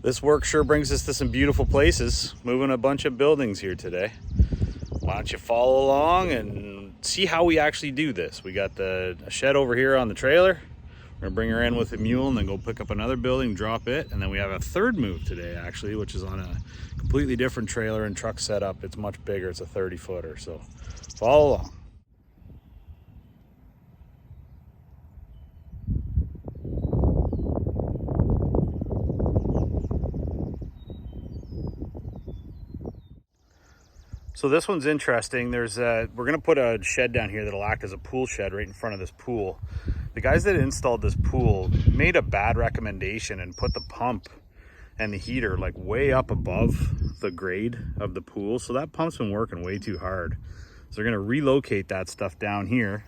This work sure brings us to some beautiful places, moving a bunch of buildings here today. Why don't you follow along and see how we actually do this. We got a shed over here on the trailer. We're gonna bring her in with the mule and then go pick up another building, drop it. And then we have a third move today actually, which is on a completely different trailer and truck setup. It's much bigger, it's a 30-footer, so follow along. So this one's interesting. We're gonna put a shed down here that'll act as a pool shed right in front of this pool. The guys that installed this pool made a bad recommendation and put the pump and the heater like way up above the grade of the pool. So that pump's been working way too hard. So they're gonna relocate that stuff down here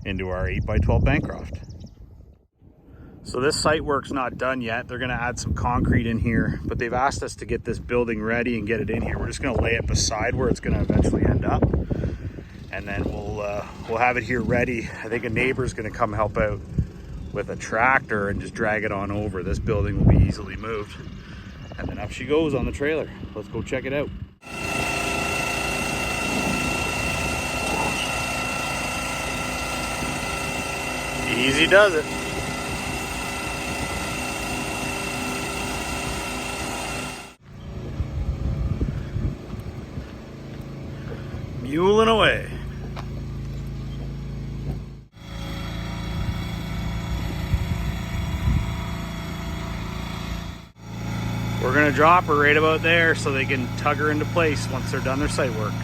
into our 8x12 Bancroft. So this site work's not done yet. They're gonna add some concrete in here, but they've asked us to get this building ready and get it in here. We're just gonna lay it beside where it's gonna eventually end up. And then we'll have it here ready. I think a neighbor's gonna come help out with a tractor and just drag it on over. This building will be easily moved. And then up she goes on the trailer. Let's go check it out. Easy does it. Muling away. We're gonna drop her right about there so they can tug her into place once they're done their site work.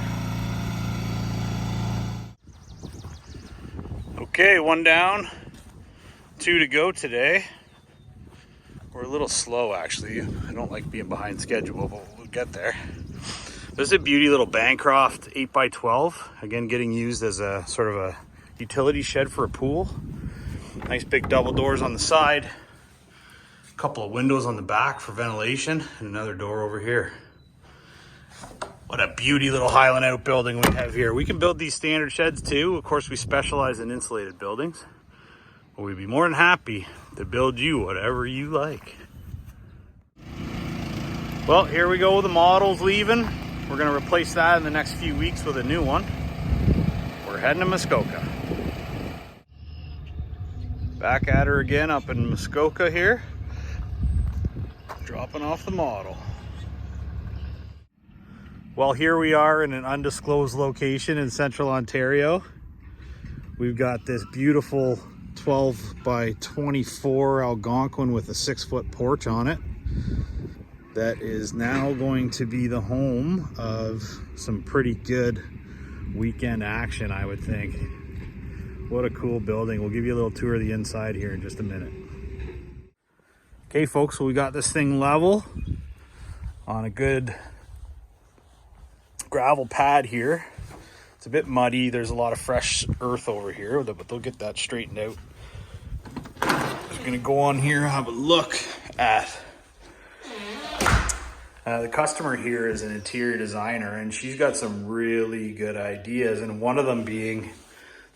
Okay, one down, 2 to go today. We're a little slow actually. I don't like being behind schedule, but we'll get there. This is a beauty little Bancroft 8x12. Again, getting used as a sort of a utility shed for a pool. Nice big double doors on the side. A couple of windows on the back for ventilation and another door over here. What a beauty little Highland outbuilding we have here. We can build these standard sheds too. Of course, we specialize in insulated buildings. But we'd be more than happy to build you whatever you like. Well, here we go. The model's leaving. We're gonna replace that in the next few weeks with a new one. We're heading to Muskoka. Back at her again up in Muskoka here. Dropping off the model. Well, here we are in an undisclosed location in central Ontario. We've got this beautiful 12x24 Algonquin with a 6-foot porch on it. That is now going to be the home of some pretty good weekend action, I would think. What a cool building. We'll give you a little tour of the inside here in just a minute. Okay, folks, so we got this thing level on a good gravel pad here. It's a bit muddy. There's a lot of fresh earth over here, but they'll get that straightened out. We're gonna go on here and have a look at the customer here is an interior designer, and she's got some really good ideas, and one of them being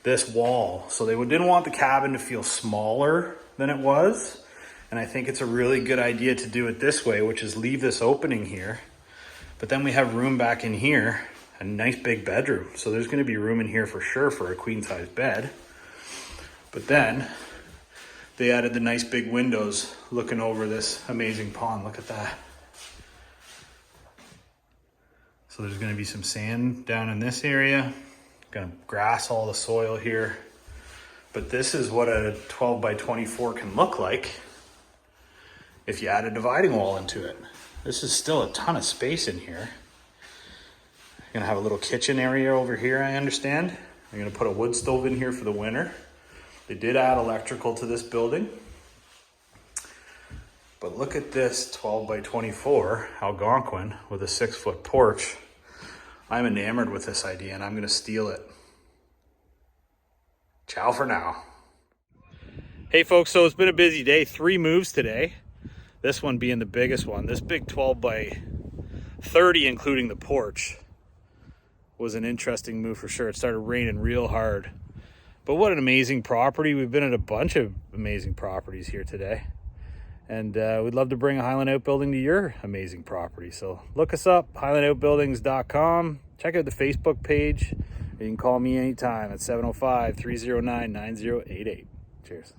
this wall. So they didn't want the cabin to feel smaller than it was, and I think it's a really good idea to do it this way, which is leave this opening here, but then we have room back in here, a nice big bedroom. So there's going to be room in here for sure for a queen size bed, but then they added the nice big windows looking over this amazing pond. Look at that. So there's gonna be some sand down in this area. Gonna grass all the soil here. But this is what a 12x24 can look like if you add a dividing wall into it. This is still a ton of space in here. You're gonna have a little kitchen area over here, I understand. I'm gonna put a wood stove in here for the winter. They did add electrical to this building. But look at this 12x24 Algonquin with a 6-foot porch. I'm enamored with this idea and I'm gonna steal it. Ciao for now. Hey folks, so it's been a busy day. 3 moves today. This one being the biggest one. This big 12x30, including the porch, was an interesting move for sure. It started raining real hard. But what an amazing property. We've been at a bunch of amazing properties here today. And we'd love to bring a Highland Outbuilding to your amazing property. So look us up, highlandoutbuildings.com. Check out the Facebook page. You can call me anytime at 705-309-9088. Cheers.